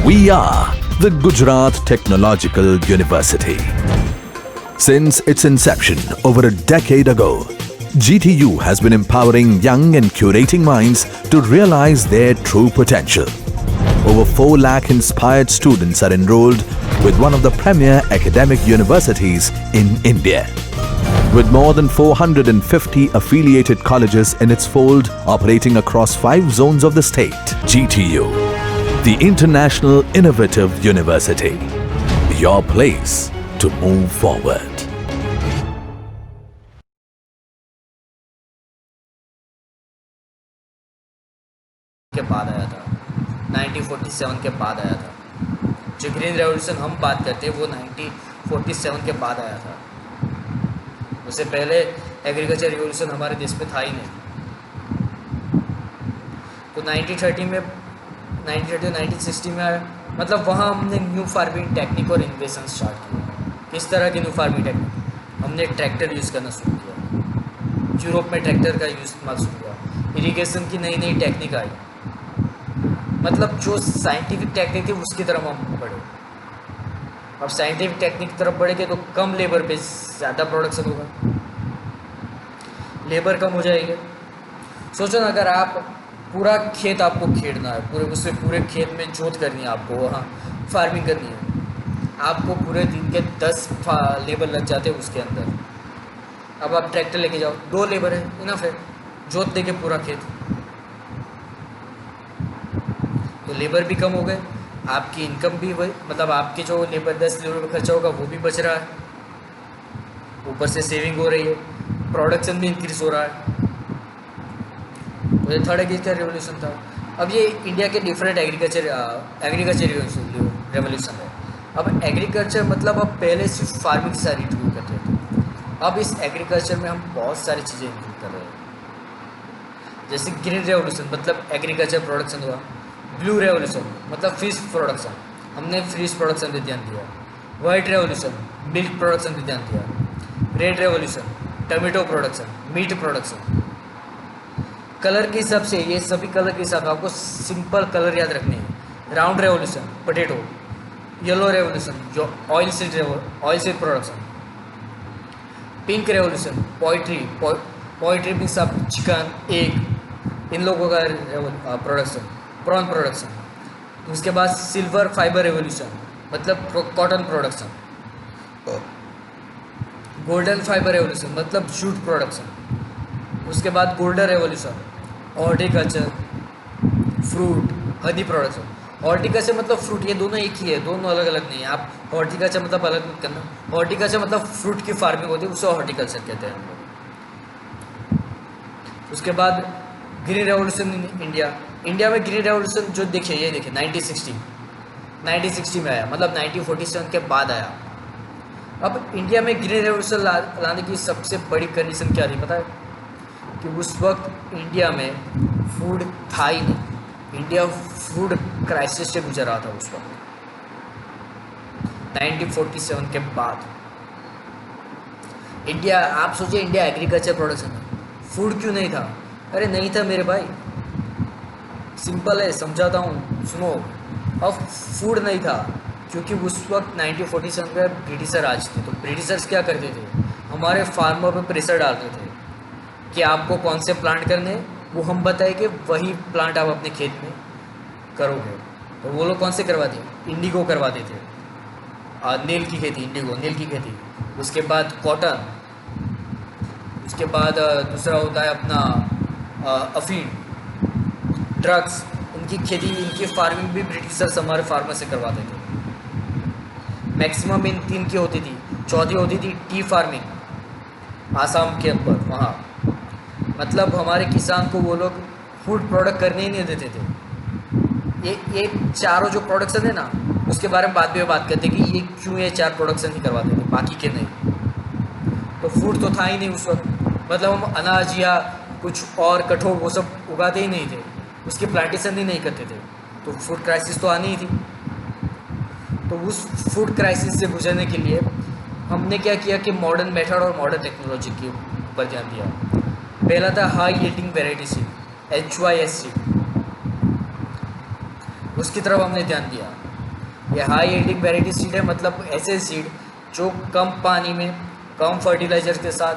We are the Gujarat Technological University. Since its inception over a decade ago, GTU has been empowering young and curating minds to realize their true potential. Over 4 lakh inspired students are enrolled with one of the premier academic universities in India. With more than 450 affiliated colleges in its fold operating across 5 zones of the state, GTU, the International Innovative University, your place to move forward. के बाद आया था 1947 के बाद आया था। जो green revolution हम बात करते हैं वो 1947 के बाद आया था। उससे पहले एग्रीकल्चर रिवोल्यूशन हमारे देश में था ही नहीं। तो 1960 में आया, मतलब वहाँ हमने न्यू फार्मिंग टेक्निक और इन्वेशन स्टार्ट किया। किस तरह की न्यू फार्मिंग टेक्निक? हमने ट्रैक्टर यूज़ करना शुरू किया। यूरोप में ट्रैक्टर का यूज़ इस्तेमाल शुरू किया। इरिगेशन की नई नई टेक्निक आई। मतलब जो साइंटिफिक टेक्निक थी उसकी तरफ हम बढ़े। अब साइंटिफिक टेक्निक की तरफ बढ़ेंगे तो कम लेबर पे ज़्यादा प्रोडक्शन होगा, लेबर कम हो जाएगी। सोचो ना, अगर आप पूरा खेत आपको खेड़ना है, पूरे खेत में जोत करनी है, आपको वहाँ फार्मिंग करनी है, आपको पूरे दिन के 10 लेबर लग जाते हैं उसके अंदर। अब आप ट्रैक्टर लेके जाओ, 2 लेबर है, इनफ है जोत देके पूरा खेत। तो लेबर भी कम हो गए, आपकी इनकम भी वही, मतलब आपके जो लेबर 10 लेबर का खर्चा होगा वो भी बच रहा है, ऊपर से सेविंग हो रही है, प्रोडक्शन भी इंक्रीज हो रहा है। तो ये थर्ड एग्रीकल्चर रिवोल्यूशन था। अब ये इंडिया के डिफरेंट एग्रीकल्चर रेवोल्यूशन है। अब एग्रीकल्चर मतलब अब पहले सिर्फ फार्मिंग सारी इंक्लूड करते थे, अब इस एग्रीकल्चर में हम बहुत सारी चीज़ें इंक्लूड कर रहे हैं। जैसे ग्रीन रेवोल्यूशन मतलब एग्रीकल्चर प्रोडक्शन हुआ। ब्लू रेवोल्यूशन मतलब फिश प्रोडक्शन, हमने फिश प्रोडक्शन पे ध्यान दिया। वाइट रेवोल्यूशन मिल्क प्रोडक्शन पे ध्यान दिया। Red revolution tomato production, meat production. Colour के हिसाब से, ये सभी कलर के हिसाब से आपको सिंपल कलर याद रखने हैं। Round revolution potato, yellow revolution जो oil seed production, pink revolution poultry means आप चिकन, एग, इन लोगों का प्रोडक्शन, प्रॉन प्रोडक्शन। उसके बाद सिल्वर फाइबर रेवोल्यूशन मतलब cotton production. Golden fibre revolution मतलब जूट प्रोडक्शन। उसके बाद golden revolution horticulture, fruit, honey production. Horticulture मतलब फ्रूट, ये दोनों एक ही है, दोनों अलग अलग नहीं है। आप हॉर्टिकल्चर मतलब अलग मत करना। हॉर्टिकल्चर मतलब फ्रूट की फार्मिंग होती है, उसे हॉर्टिकल्चर कहते हैं हम लोग। उसके बाद ग्रीन रेवोल्यूशन इन इंडिया में ग्रीन रेवोल्यूशन जो देखिए, ये देखिए 1960 में आया, मतलब 1947 के बाद आया। अब इंडिया में ग्रीन रेवोल्यूशन लाने की सबसे बड़ी कंडीशन क्या थी पता है? कि उस वक्त इंडिया में फूड था ही नहीं। इंडिया फूड क्राइसिस से गुजर रहा था उस वक्त 1947 के बाद। इंडिया, आप सोचिए, इंडिया एग्रीकल्चर प्रोडक्शन है, फूड क्यों नहीं था? अरे नहीं था मेरे भाई, सिंपल है, समझाता हूँ, सुनो। अब फूड नहीं था क्योंकि उस वक्त 1947 में ब्रिटिशर राज थे। तो ब्रिटिशर्स क्या करते थे? हमारे फार्मर पे प्रेशर डालते थे कि आपको कौन से प्लांट करने, वो हम बताए कि वही प्लांट आप अपने खेत में करोगे। तो वो लोग कौन से करवाते? इंडिगो करवाते थे, नील की खेती, इंडिगो नील की खेती। उसके बाद कॉटन, उसके बाद दूसरा होता है अपना अफीम, ड्रग्स। इनकी खेती, इनकी फार्मिंग भी ब्रिटिशर्स हमारे फार्मर से करवाते थे। मैक्सिमम इन 3 की होती थी। चौथी होती थी टी फार्मिंग, आसाम के ऊपर वहाँ। मतलब हमारे किसान को वो लोग फूड प्रोडक्ट करने ही नहीं देते थे। ये चारों जो प्रोडक्शन है ना, उसके बारे में बाद में बात करते कि ये क्यों ये 4 प्रोडक्शन ही करवाते थे, बाकी के नहीं। तो फूड तो था ही नहीं उस वक्त, मतलब हम अनाज या कुछ और कठोर वो सब उगाते ही नहीं थे, उसकी प्लांटेशन ही नहीं करते थे। तो फूड क्राइसिस तो आनी ही थी। तो उस फूड क्राइसिस से गुजरने के लिए हमने क्या किया कि मॉडर्न मेथड और मॉडर्न टेक्नोलॉजी के ऊपर ध्यान दिया। पहला था high yielding variety seed, HYS seed, उसकी तरफ हमने ध्यान दिया। ये हाई यील्डिंग वैरायटी सीड है, मतलब ऐसे सीड जो कम पानी में कम फर्टिलाइजर के साथ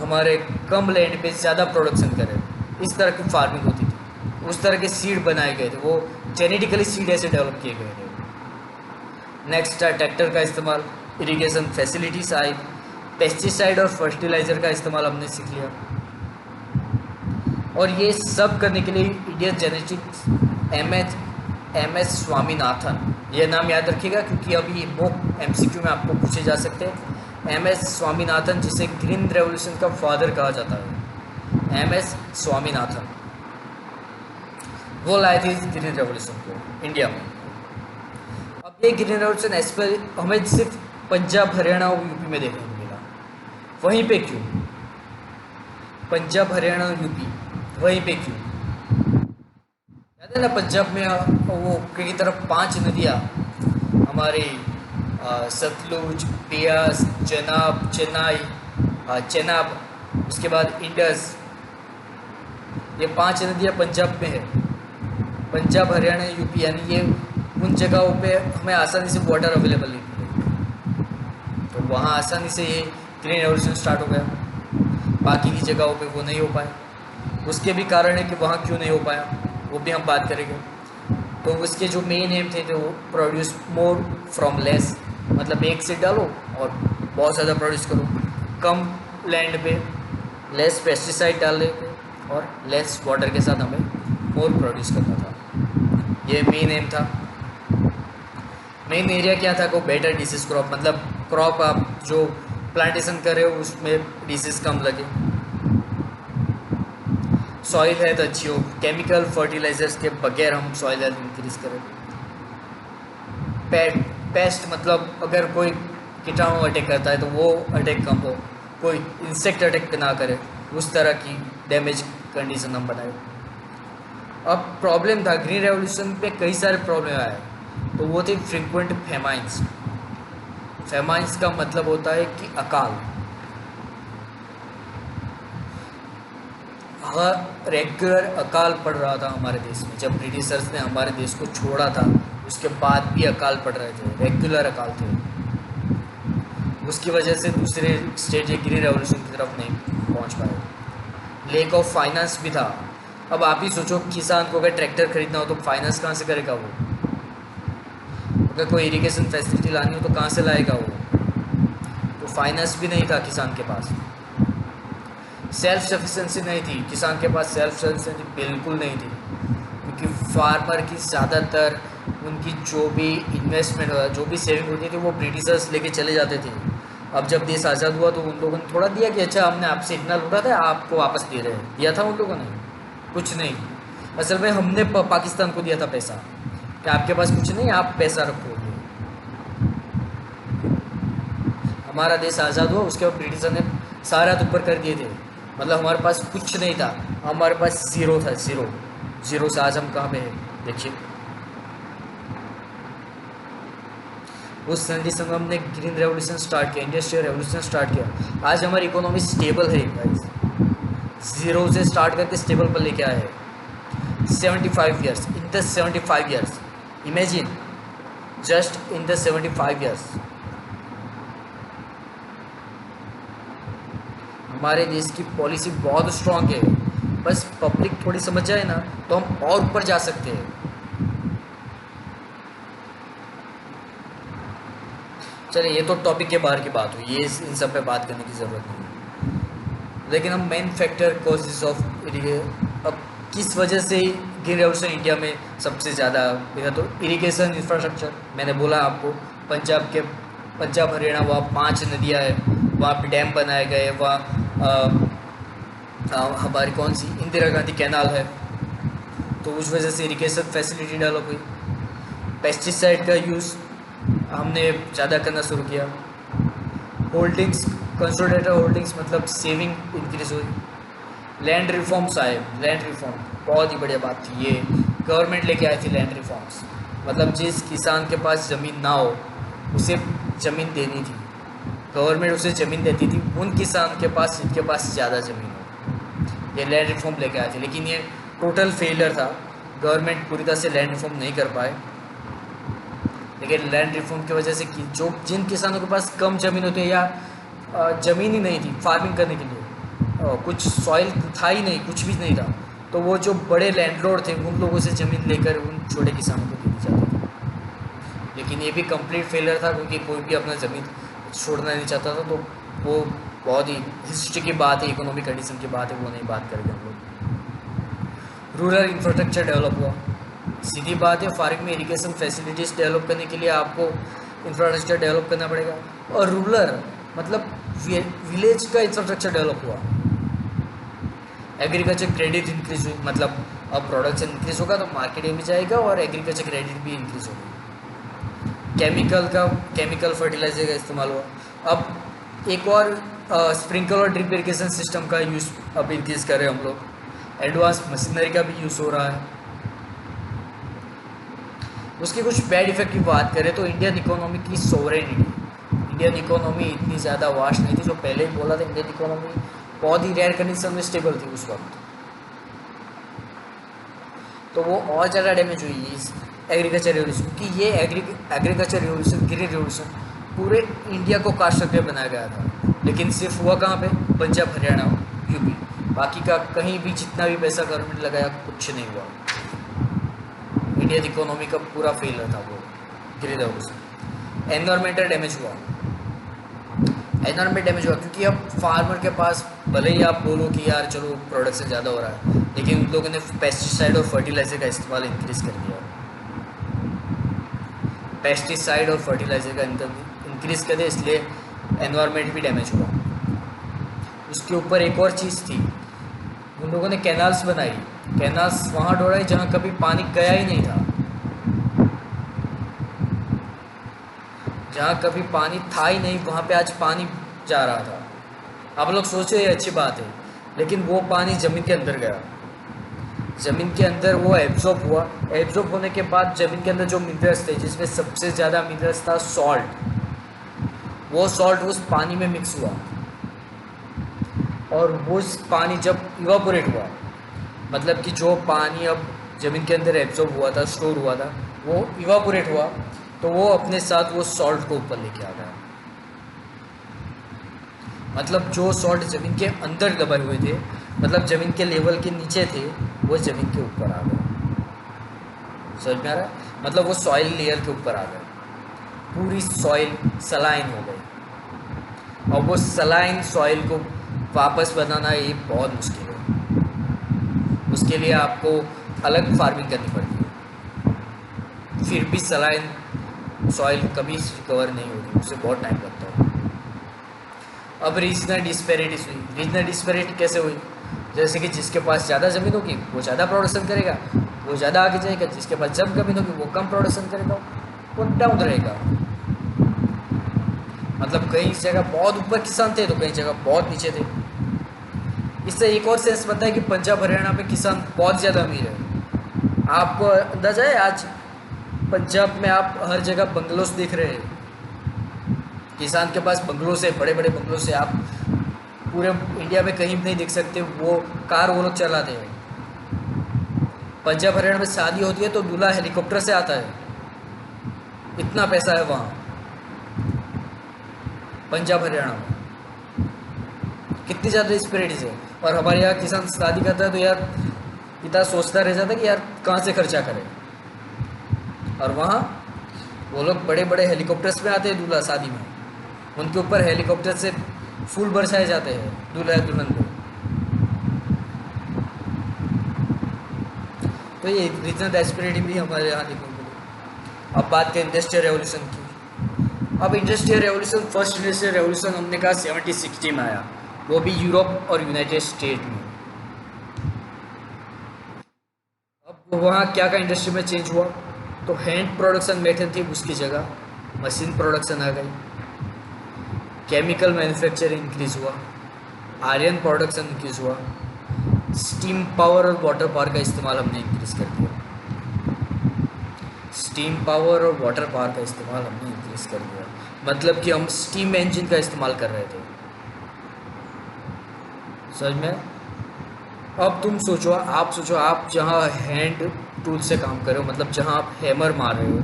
हमारे कम लैंड पे ज़्यादा प्रोडक्शन करे, इस तरह की फार्मिंग होती थी। उस तरह के सीड बनाए गए थे, वो जेनेटिकली सीड ऐसे डेवलप किए गए थे। नेक्स्ट है ट्रैक्टर का इस्तेमाल, इरिगेशन फैसिलिटीज आई, पेस्टिसाइड और फर्टिलाइज़र का इस्तेमाल हमने सीख लिया। और ये सब करने के लिए Indian genetics M S Swaminathan, ये नाम याद रखिएगा क्योंकि अभी मॉक एमसीक्यू में आपको पूछे जा सकते हैं। एम एस स्वामीनाथन, जिसे ग्रीन रेवोल्यूशन का फादर कहा जाता है, एम एस स्वामीनाथन, वो लाए थे ग्रीन रेवोल्यूशन को इंडिया में। अब ये ग्रीन रेवोल्यूशन एज पर हमें सिर्फ पंजाब, हरियाणा और यूपी में देखने को मिला। वहीं पे क्यों? पंजाब, हरियाणा और यूपी, वहीं पे क्यों? याद है ना, पंजाब में वो की तरफ 5 नदियाँ हमारी सतलुज, बियास, चेनाब, उसके बाद इंडस, ये 5 नदियाँ पंजाब में है। पंजाब, हरियाणा, यूपी, यानी ये उन जगहों पे हमें आसानी से वाटर अवेलेबल नहीं मिलेगी, तो वहाँ आसानी से ये ग्रीन रेवोल्यूशन स्टार्ट हो गया। बाकी की जगहों पे वो नहीं हो पाए। उसके भी कारण है कि वहाँ क्यों नहीं हो पाया, वो भी हम बात करेंगे। तो उसके जो मेन एम थे वो प्रोड्यूस मोर फ्रॉम लेस, मतलब एक से डालो और बहुत ज़्यादा प्रोड्यूस करो, कम लैंड पे लेस पेस्टिसाइड डालने पे और लेस वाटर के साथ हमें मोर प्रोड्यूस करना था। ये मेन एम था। मेन एरिया क्या था को बेटर डिसीज क्रॉप, मतलब क्रॉप आप जो प्लांटेशन कर रहे हो उसमें डिसीज कम लगे, सॉइल हेल्थ अच्छी हो, केमिकल फर्टिलाइजर्स के बगैर हम सॉइल हेल्थ इंक्रीज करें। पेस्ट मतलब अगर कोई कीटाणु अटैक करता है तो वो अटैक कम हो, कोई इंसेक्ट अटैक ना करे, उस तरह की डैमेज कंडीशन हम बनाए। अब प्रॉब्लम था ग्रीन रेवोल्यूशन पे, कई सारे प्रॉब्लम आए, तो वो थे फ्रीक्वेंट फेमाइंस। फेमाइंस का मतलब होता है कि अकाल। रेगुलर अकाल पड़ रहा था हमारे देश में। जब ब्रिटिशर्स ने हमारे देश को छोड़ा था उसके बाद भी अकाल पड़ रहे थे, रेगुलर अकाल थे। उसकी वजह से दूसरे स्टेट ये ग्रीन रेवोल्यूशन की तरफ नहीं पहुंच पाए। लेक ऑफ फाइनेंस भी था। अब आप ही सोचो, किसान को अगर ट्रैक्टर खरीदना हो तो फाइनेंस कहाँ से करेगा वो? अगर कोई इरिगेशन फैसिलिटी लानी हो तो कहाँ से लाएगा वो? तो फाइनेंस भी नहीं था किसान के पास। सेल्फ सफिशेंसी नहीं थी किसान के पास, सेल्फ सफिशेंसी बिल्कुल नहीं थी, क्योंकि फार्मर की ज़्यादातर उनकी जो भी इन्वेस्टमेंट जो भी सेविंग होती थी वो ब्रिटिशर्स लेके चले जाते थे। अब जब देश आज़ाद हुआ तो उन लोगों ने थोड़ा दिया कि अच्छा हमने आपसे इतना लूटा था आपको वापस दे रहे हैं, दिया था उन लोगों ने? कुछ नहीं। असल में हमने पाकिस्तान को दिया था पैसा कि आपके पास कुछ नहीं, आप पैसा रखो। हमारा देश आज़ाद हुआ उसके बाद ब्रिटिशर ने सारा हाथ ऊपर कर दिए थे, मतलब हमारे पास कुछ नहीं था, हमारे पास ज़ीरो था। ज़ीरो से आज हम कहाँ पे हैं देखिए। उस कंडीशन में हमने ग्रीन रेवोल्यूशन स्टार्ट किया, इंडस्ट्रियल रेवोल्यूशन स्टार्ट किया। आज हमारी इकोनॉमी स्टेबल है गाइस, ज़ीरो से स्टार्ट करके स्टेबल पर लेके आए हैं। 75 years, in the 75 years, imagine, just in the 75 years हमारे देश की पॉलिसी बहुत स्ट्रांग है। बस पब्लिक थोड़ी समझ जाए ना तो हम और ऊपर जा सकते हैं। चलिए, ये तो टॉपिक के बाहर की बात हुई, ये इन सब पे बात करने की ज़रूरत नहीं है। लेकिन हम मेन फैक्टर कॉजेज ऑफ अब किस वजह से ग्रीन रेवोल्यूशन इंडिया में सबसे ज़्यादा देखा तो इरिगेशन इंफ्रास्ट्रक्चर। मैंने बोला आपको पंजाब हरियाणा वहाँ 5 नदियाँ हैं, वहाँ पे डैम बनाए गए, वहाँ हमारी कौन सी इंदिरा गांधी कैनाल है, तो उस वजह से इरिगेशन फैसिलिटी डेवलप हुई। पेस्टिसाइड का यूज़ हमने ज़्यादा करना शुरू किया। होल्डिंग्स, कंसोलिडेटेड होल्डिंग्स मतलब सेविंग इंक्रीज हुई। लैंड रिफॉर्म्स आए, लैंड रिफॉर्म बहुत ही बढ़िया बात थी, ये गवर्नमेंट लेके आई थी लैंड रिफॉर्म्स। मतलब जिस किसान के पास ज़मीन ना हो उसे ज़मीन देनी थी, गवर्नमेंट उसे ज़मीन देती थी उन किसान के पास जिनके पास ज़्यादा ज़मीन हो। ये लैंड रिफॉर्म लेके आए थे, लेकिन ये टोटल फेलियर था, गवर्नमेंट पूरी तरह से लैंड रिफॉर्म नहीं कर पाए। लेकिन लैंड रिफॉर्म की वजह से जो जिन किसानों के पास कम ज़मीन होती है या ज़मीन ही नहीं थी फार्मिंग करने के लिए, कुछ सॉइल था ही नहीं, कुछ भी नहीं था, तो वो जो बड़े लैंडलॉर्ड थे उन लोगों से ज़मीन लेकर उन छोटे किसानों को दे दी जाती थी। लेकिन ये भी कंप्लीट फेलियर था, क्योंकि कोई भी अपना ज़मीन छोड़ना नहीं चाहता था। तो वो बहुत ही हिस्ट्री की बात है, इकोनॉमिक कंडीशन की बात है, वो नहीं बात करेंगे हम लोग। रूरल इंफ्रास्ट्रक्चर डेवलप हुआ, सीधी बात है, फार्मिंग में इरिगेशन फैसिलिटीज़ डेवलप करने के लिए आपको इंफ्रास्ट्रक्चर डेवलप करना पड़ेगा। और रूरल मतलब विलेज का इंफ्रास्ट्रक्चर डेवलप हुआ। एग्रीकल्चर क्रेडिट इंक्रीज हुई, मतलब अब प्रोडक्शन इंक्रीज होगा तो मार्केट में भी जाएगा और एग्रीकल्चर क्रेडिट भी इंक्रीज होगी। केमिकल फर्टिलाइजर का इस्तेमाल हुआ। अब एक और स्प्रिंकल और ड्रिप इरिगेशन सिस्टम का यूज़ अब इंक्रीज कर रहे हैं हम लोग। एडवांस मशीनरी का भी यूज़ हो रहा है। उसकी कुछ बैड इफेक्ट की बात करें तो इंडियन इकोनॉमी की सोवरेनिटी, इंडियन इकोनॉमी इतनी ज़्यादा वास्ट नहीं थी। जो पहले ही बोला था, इंडियन इकोनॉमी बहुत ही रेयर कंडीशन में स्टेबल थी उस वक्त, तो वो और ज़्यादा डैमेज हुई इस एग्रीकल्चर रिवोल्यूशन। क्योंकि ये एग्रीकल्चर रिवोल्यूशन, ग्रीन रिवोल्यूशन पूरे इंडिया को कास्ट करके बनाया गया था, लेकिन सिर्फ हुआ कहाँ पे? पंजाब, हरियाणा, यूपी। बाकी का कहीं भी जितना भी पैसा गवर्नमेंट लगाया कुछ नहीं हुआ। इंडियन इकोनॉमी का पूरा फेलियर था वो ग्रीन रिवोल्यूशन। एनवायरमेंटल डैमेज हुआ, एनवायरमेंट डैमेज हुआ क्योंकि अब फार्मर के पास भले ही आप बोलो कि यार चलो प्रोडक्शन ज़्यादा हो रहा है, लेकिन उन लोगों ने पेस्टिसाइड और फर्टिलाइज़र का इस्तेमाल इंक्रीज़ कर दिया। पेस्टिसाइड और फर्टिलाइज़र का इंक्रीज़ कर दिया, इसलिए एनवायरमेंट भी डैमेज हुआ। उसके ऊपर एक और चीज़ थी, उन लोगों ने कैनाल्स बनाई, कैनाल्स वहाँ डोड़ाई जहाँ कभी पानी गया ही नहीं था, जहाँ कभी पानी था ही नहीं वहाँ पे आज पानी जा रहा था। आप लोग सोचे ये अच्छी बात है, लेकिन वो पानी ज़मीन के अंदर गया, ज़मीन के अंदर वो एब्जॉर्ब हुआ। एब्जॉर्ब होने के बाद ज़मीन के अंदर जो मिनरल्स थे, जिसमें सबसे ज़्यादा मिनरल्स था सॉल्ट, वो सॉल्ट उस पानी में मिक्स हुआ और वो पानी जब इवापोरेट हुआ, मतलब कि जो पानी अब ज़मीन के अंदर एब्जॉर्ब हुआ था, स्टोर हुआ था, वो इवापोरेट हुआ, तो वो अपने साथ वो सॉल्ट को ऊपर लेके आ गया। मतलब जो सॉल्ट ज़मीन के अंदर दबाए हुए थे, मतलब ज़मीन के लेवल के नीचे थे, वो ज़मीन के ऊपर आ गए। समझ में आ रहा है? मतलब वो सॉइल लेयर के ऊपर आ गए, पूरी सॉइल सलाइन हो गई। और वो सलाइन सॉइल को वापस बनाना ये बहुत मुश्किल है। उसके लिए आपको अलग फार्मिंग करनी पड़ती है, फिर भी सलाइन सॉइल कभी रिकवर नहीं होगी, उससे बहुत टाइम लगता है। अब रीजनल डिस्पैरिटीज हुई। रीजनल डिस्पैरिटी कैसे हुई? जैसे कि जिसके पास ज़्यादा ज़मीन होगी वो ज़्यादा प्रोडक्शन करेगा, वो ज़्यादा आगे जाएगा। जिसके पास जब ज़मीन होगी वो कम प्रोडक्शन करेगा, वो डाउन रहेगा। मतलब कई जगह बहुत ऊपर किसान थे तो कई जगह बहुत नीचे थे। इससे एक और सेंस बनता है कि पंजाब हरियाणा में किसान बहुत ज़्यादा अमीर है। आपको अंदाजा है आज पंजाब में आप हर जगह बंगलोस देख रहे हैं, किसान के पास बंगलोस है, बड़े बड़े बंगलोस है। आप पूरे इंडिया में कहीं भी नहीं देख सकते वो कार वो लोग चलाते हैं। पंजाब हरियाणा में शादी होती है तो दूल्हा हेलीकॉप्टर से आता है, इतना पैसा है वहाँ पंजाब हरियाणा में। कितनी ज़्यादा डिस्पैरिटीज है। और हमारे यहाँ किसान शादी करता है तो यार पिता सोचता रह जाता है कि यार कहाँ से खर्चा करें, और वहाँ वो लोग बड़े बड़े हेलीकॉप्टर्स में आते हैं दूल्हा शादी में, उनके ऊपर हेलीकॉप्टर से फूल बरसाए जाते हैं दूल्हा दुल्हन को। तो ये रीजनल डिस्पैरिटी भी हमारे यहाँ देखने को मिली। अब बात करें इंडस्ट्रियल रेवोल्यूशन की। अब industrial revolution, first industrial revolution हमने कहा 1760 में आया, वो भी यूरोप और यूनाइटेड स्टेट में। अब वहाँ क्या का इंडस्ट्री में चेंज हुआ? तो हैंड प्रोडक्शन मेथड थी, उसकी जगह मशीन प्रोडक्शन आ गई। केमिकल मैन्युफैक्चरिंग इंक्रीज हुआ, आयरन प्रोडक्शन इंक्रीज हुआ, स्टीम पावर और वाटर पावर का इस्तेमाल हमने इंक्रीज कर दिया। स्टीम पावर और वाटर पावर का इस्तेमाल हमने इंक्रीज कर दिया, मतलब कि हम स्टीम इंजन का इस्तेमाल कर रहे थे। समझ में? अब तुम सोचो, आप जहाँ हैंड टूल से काम कर रहे हो, मतलब जहाँ आप हैमर मार रहे हो,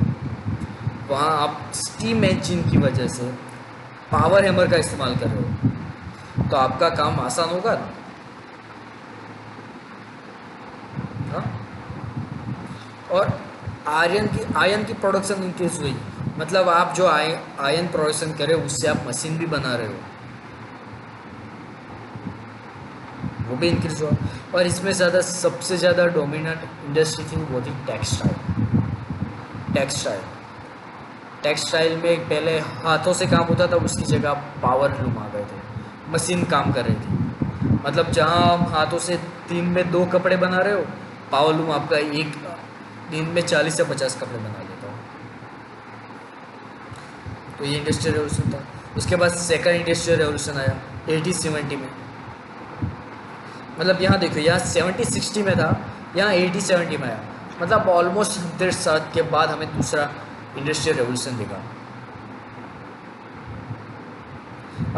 वहाँ आप स्टीम इंजन की वजह से पावर हैमर का इस्तेमाल कर रहे हो, तो आपका काम आसान होगा ना। हाँ? और आयरन की प्रोडक्शन इंक्रीज हुई, मतलब आप जो आयरन प्रोडक्शन कर रहे हो उससे आप मशीन भी बना रहे हो, वो भी इंक्रीज हुआ। और इसमें सबसे ज़्यादा डोमिनेंट इंडस्ट्री थी वो थी टेक्सटाइल। टेक्सटाइल में पहले हाथों से काम होता था, उसकी जगह पावर लूम आ गए थे, मशीन काम कर रही थी। मतलब जहाँ हम हाथों से दिन में 2 कपड़े बना रहे हो, पावर लूम आपका एक दिन में 40 से 50 कपड़े बना लेता हो। तो ये इंडस्ट्रियल रेवोल्यूशन था। उसके बाद सेकंड इंडस्ट्रियल रेवोल्यूशन आया 80-70 में। मतलब यहाँ देखो, यहाँ 70-60 में था, यहाँ 80-70 में आया, मतलब ऑलमोस्ट 100 साल के बाद हमें दूसरा इंडस्ट्रियल रेवोल्यूशन दिखा।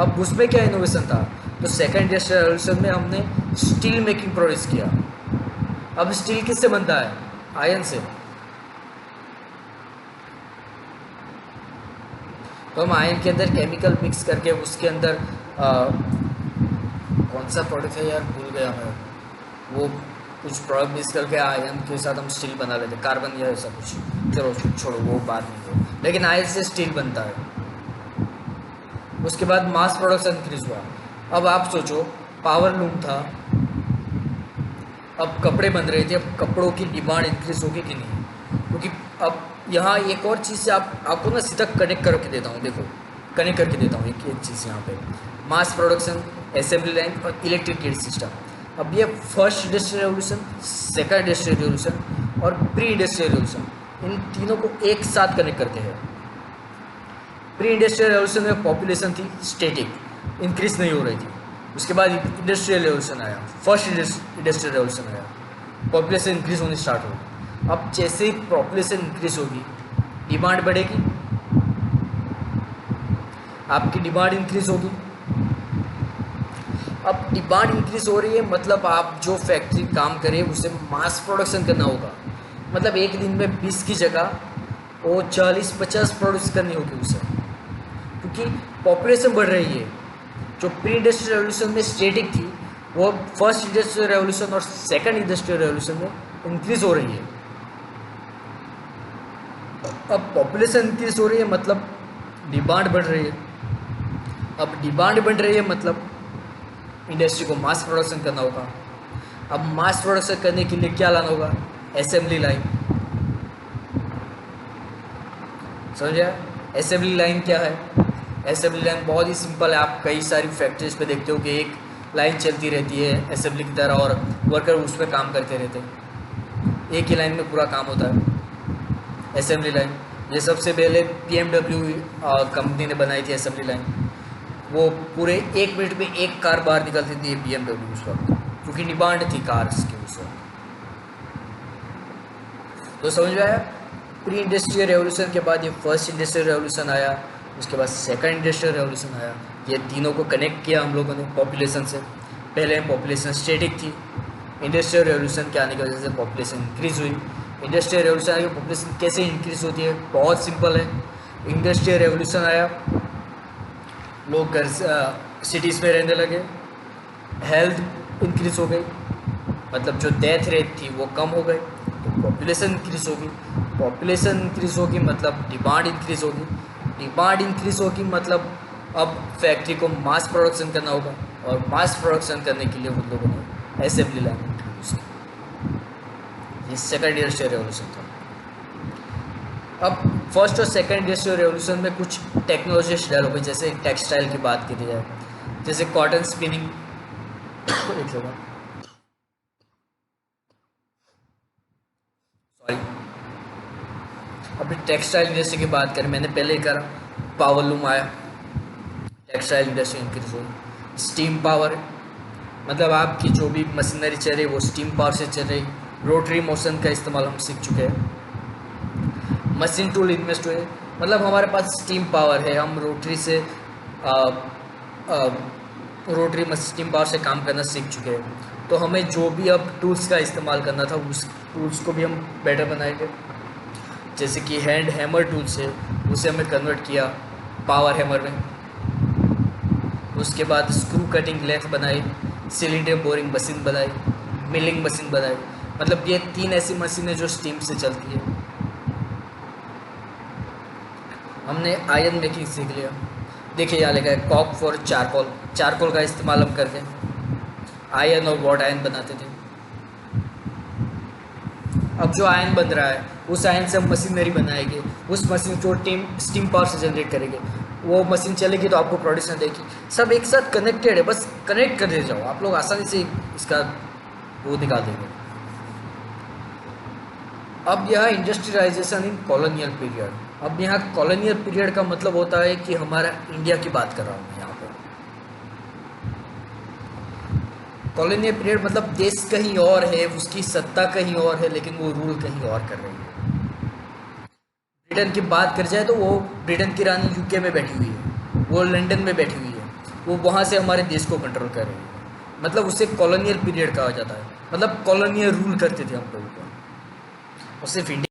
अब उसमें क्या इनोवेशन था, तो सेकंड इंडस्ट्रियल रेवोल्यूशन में हमने स्टील मेकिंग प्रोड्यूस किया। अब स्टील किससे बनता है? आयरन से। तो हम आयरन के अंदर केमिकल मिक्स करके उसके अंदर कौन सा प्रोडक्ट है यार, भूल गया मैं, वो कुछ प्रोडक्ट मिक्स करके आयरन के साथ हम स्टील बना लेते, कार्बन या ऐसा कुछ, चलो छोड़ो वो बात नहीं है, लेकिन आयरन से स्टील बनता है। उसके बाद मास प्रोडक्शन इंक्रीज हुआ। अब आप सोचो, पावर लूम था, अब कपड़े बन रहे थे, अब कपड़ों की डिमांड इंक्रीज होगी कि नहीं? क्योंकि अब यहाँ एक और चीज़ से आपको ना सीधा कनेक्ट करके देता हूँ, देखो कनेक्ट करके देता हूँ एक चीज़ यहाँ पे, मास प्रोडक्शन, असेंबली लाइन और इलेक्ट्रिक ग्रिड सिस्टम। अब ये first industrial revolution, second industrial revolution और प्री इंडस्ट्रियल रेवोल्यूशन, इन तीनों को एक साथ कनेक्ट करते हैं। प्री इंडस्ट्रियल रेवोल्यूशन में पॉपुलेशन थी स्टेटिक, इंक्रीज नहीं हो रही थी। उसके बाद इंडस्ट्रियल रेवोल्यूशन आया, फर्स्ट इंडस्ट्रियल रेवोल्यूशन आया, पॉपुलेशन इंक्रीज होनी स्टार्ट हो। अब जैसे ही पॉपुलेशन इंक्रीज होगी, डिमांड बढ़ेगी, आपकी डिमांड इंक्रीज होगी। अब डिमांड इंक्रीज हो रही है, मतलब आप जो फैक्ट्री काम करे उसे मास प्रोडक्शन करना होगा। मतलब एक दिन में 20 की जगह वो 40-50 प्रोड्यूस करनी होगी उसे, क्योंकि पॉपुलेशन बढ़ रही है। जो प्री इंडस्ट्रियल रेवोल्यूशन में स्टेटिक थी, वो फर्स्ट इंडस्ट्रियल रेवोल्यूशन और सेकंड इंडस्ट्रियल रेवोल्यूशन में इंक्रीज हो रही है। अब पॉपुलेशन इंक्रीज हो रही है, मतलब डिमांड बढ़ रही है। अब डिमांड बढ़ रही है, मतलब इंडस्ट्री को मास प्रोडक्शन करना होगा। अब मास प्रोडक्शन करने के लिए क्या लाना होगा? Assembly line. समझे? असेंबली लाइन क्या है? असेंबली लाइन बहुत ही सिंपल है। आप कई सारी फैक्ट्रीज पे देखते हो कि एक लाइन चलती रहती है असेंबली की तरह, और वर्कर उस पर काम करते रहते हैं। एक ही लाइन में पूरा काम होता है, असेंबली लाइन। ये सबसे पहले BMW कंपनी ने बनाई थी असेंबली लाइन। वो पूरे 1 मिनट में 1 कार बाहर निकलती थी BMW उस वक्त, क्योंकि डिमांड थी कार्स की उस वक्त। तो समझ में आया? प्री इंडस्ट्रियल रेवोल्यूशन के बाद ये फर्स्ट इंडस्ट्रियल रेवोल्यूशन आया, उसके बाद सेकंड इंडस्ट्रियल रेवोल्यूशन आया। ये तीनों को कनेक्ट किया हम लोगों ने पॉपुलेशन से। पहले पॉपुलेशन स्टेटिक थी, इंडस्ट्रियल रेवोल्यूशन के आने की वजह से पॉपुलेशन इंक्रीज़ हुई। इंडस्ट्रियल रेवोल्यूशन आया, पॉपुलेशन कैसे इंक्रीज़ होती है? बहुत सिंपल है। इंडस्ट्रियल रेवोल्यूशन आया, लोग घर सिटीज़ में रहने लगे, हेल्थ इंक्रीज़ हो गई, मतलब जो डेथ रेट थी वो कम हो गई, तो पॉपुलेशन इंक्रीज़ होगी। पॉपुलेशन इंक्रीज़ होगी मतलब डिमांड इंक्रीज़ होगी, डिमांड इंक्रीज़ होगी मतलब अब फैक्ट्री को मास प्रोडक्शन करना होगा, और मास प्रोडक्शन करने के लिए उन लोगों ने असेंबली लाइन इंट्रोड्यूस की। ये सेकंड इंडस्ट्रियल रेवोल्यूशन था। अब फर्स्ट और सेकंड इंडस्ट्रियल रेवोल्यूशन में कुछ टेक्नोलॉजीज डेवलप हुई, जैसे टेक्सटाइल की बात की जाए, जैसे कॉटन स्पिनिंग। सॉरी, अभी टेक्सटाइल इंडस्ट्री की बात करें, मैंने पहले ही करा, पावर लूम आया, टेक्सटाइल इंडस्ट्री इंक्रीज हुई। स्टीम पावर, मतलब आपकी जो भी मशीनरी चल रही है वो स्टीम पावर से चल रही। रोटरी मोशन का इस्तेमाल हम सीख चुके हैं। मशीन टूल इन्वेस्ट हुए, मतलब हमारे पास स्टीम पावर है, हम रोटरी से रोटरी स्टीम पावर से काम करना सीख चुके हैं। तो हमें जो भी अब टूल्स का इस्तेमाल करना था, उस टूल्स को भी हम बेटर बनाएंगे। जैसे कि हैंड हैमर टूल्स है, उसे हमें कन्वर्ट किया पावर हैमर में। उसके बाद स्क्रू कटिंग लेथ बनाई, सिलेंडर बोरिंग मशीन बनाई, मिलिंग मशीन बनाई। मतलब ये 3 ऐसी मशीनें जो स्टीम से चलती है। हमने आयरन मेकिंग सीख लिया। देखिए यहाँ लिखा है कॉक फॉर चारकोल। चारकोल का इस्तेमाल हम करके आयरन और वॉट आयरन बनाते थे। अब जो आयरन बन रहा है उस आयरन से हम मशीनरी बनाएंगे, उस मशीन को स्टीम पावर से जनरेट करेंगे। वो मशीन चलेगी तो आपको प्रोड्यूसन देगी। सब एक साथ कनेक्टेड है, बस कनेक्ट करते जाओ, आप लोग आसानी से इसका वो निकाल देंगे। अब यह इंडस्ट्रियलाइजेशन इन कॉलोनियल पीरियड। अब यहाँ कॉलोनियल पीरियड का मतलब होता है कि हमारा इंडिया की बात कर रहा हूँ मैं यहाँ पर। कॉलोनियल पीरियड मतलब देश कहीं और है, उसकी सत्ता कहीं और है, लेकिन वो रूल कहीं और कर रही है। ब्रिटेन की बात कर जाए तो वो ब्रिटेन की रानी यूके में बैठी हुई है, वो लंदन में बैठी हुई है, वो वहाँ से हमारे देश को कंट्रोल कर रही है। मतलब उसे कॉलोनियल पीरियड कहा जाता है। मतलब कॉलोनियल रूल करते थे हम लोगों को, और सिर्फ इंडिया